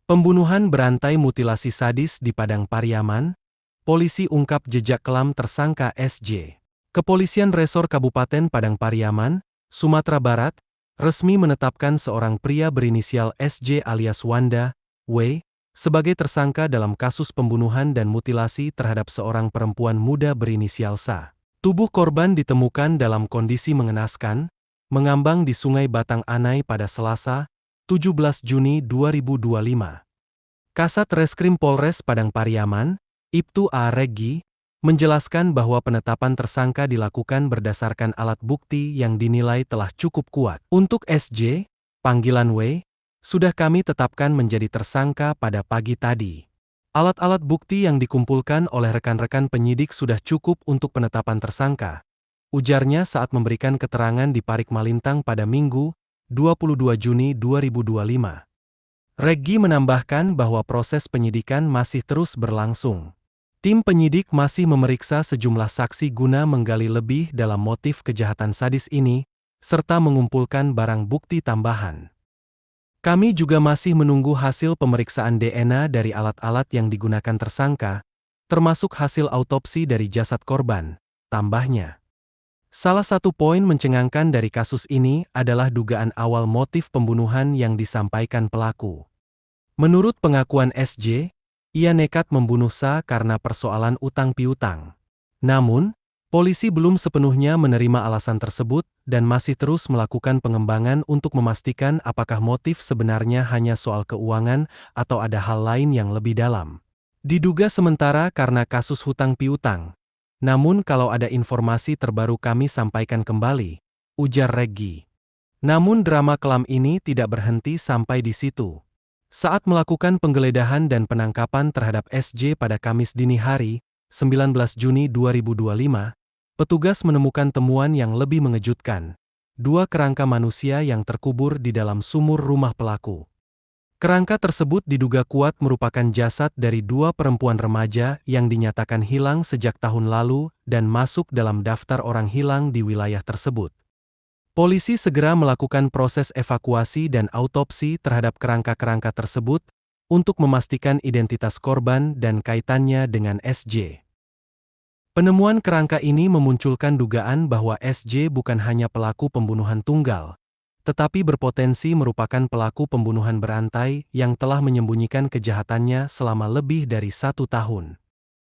Pembunuhan berantai mutilasi sadis di Padang Pariaman, polisi ungkap jejak kelam tersangka SJ. Kepolisian Resor Kabupaten Padang Pariaman, Sumatera Barat, resmi menetapkan seorang pria berinisial SJ alias Wanda, W, sebagai tersangka dalam kasus pembunuhan dan mutilasi terhadap seorang perempuan muda berinisial Sa. Tubuh korban ditemukan dalam kondisi mengenaskan, mengambang di Sungai Batang Anai pada Selasa, 17 Juni 2025. Kasat Reskrim Polres Padang Pariaman, Ibtu A. Regi, menjelaskan bahwa penetapan tersangka dilakukan berdasarkan alat bukti yang dinilai telah cukup kuat. Untuk SJ, panggilan W, sudah kami tetapkan menjadi tersangka pada pagi tadi. Alat-alat bukti yang dikumpulkan oleh rekan-rekan penyidik sudah cukup untuk penetapan tersangka, ujarnya saat memberikan keterangan di Parik Malintang pada Minggu, 22 Juni 2025. Regi menambahkan bahwa proses penyidikan masih terus berlangsung. Tim penyidik masih memeriksa sejumlah saksi guna menggali lebih dalam motif kejahatan sadis ini, serta mengumpulkan barang bukti tambahan. Kami juga masih menunggu hasil pemeriksaan DNA dari alat-alat yang digunakan tersangka, termasuk hasil autopsi dari jasad korban, tambahnya. Salah satu poin mencengangkan dari kasus ini adalah dugaan awal motif pembunuhan yang disampaikan pelaku. Menurut pengakuan SJ, ia nekat membunuh Sa karena persoalan utang piutang. Namun, polisi belum sepenuhnya menerima alasan tersebut dan masih terus melakukan pengembangan untuk memastikan apakah motif sebenarnya hanya soal keuangan atau ada hal lain yang lebih dalam. Diduga sementara karena kasus hutang piutang. Namun kalau ada informasi terbaru kami sampaikan kembali, ujar Regi. Namun drama kelam ini tidak berhenti sampai di situ. Saat melakukan penggeledahan dan penangkapan terhadap SJ pada Kamis dini hari, 19 Juni 2025, petugas menemukan temuan yang lebih mengejutkan. 2 kerangka manusia yang terkubur di dalam sumur rumah pelaku. Kerangka tersebut diduga kuat merupakan jasad dari 2 perempuan remaja yang dinyatakan hilang sejak tahun lalu dan masuk dalam daftar orang hilang di wilayah tersebut. Polisi segera melakukan proses evakuasi dan autopsi terhadap kerangka-kerangka tersebut untuk memastikan identitas korban dan kaitannya dengan SJ. Penemuan kerangka ini memunculkan dugaan bahwa SJ bukan hanya pelaku pembunuhan tunggal, tetapi berpotensi merupakan pelaku pembunuhan berantai yang telah menyembunyikan kejahatannya selama lebih dari 1 tahun.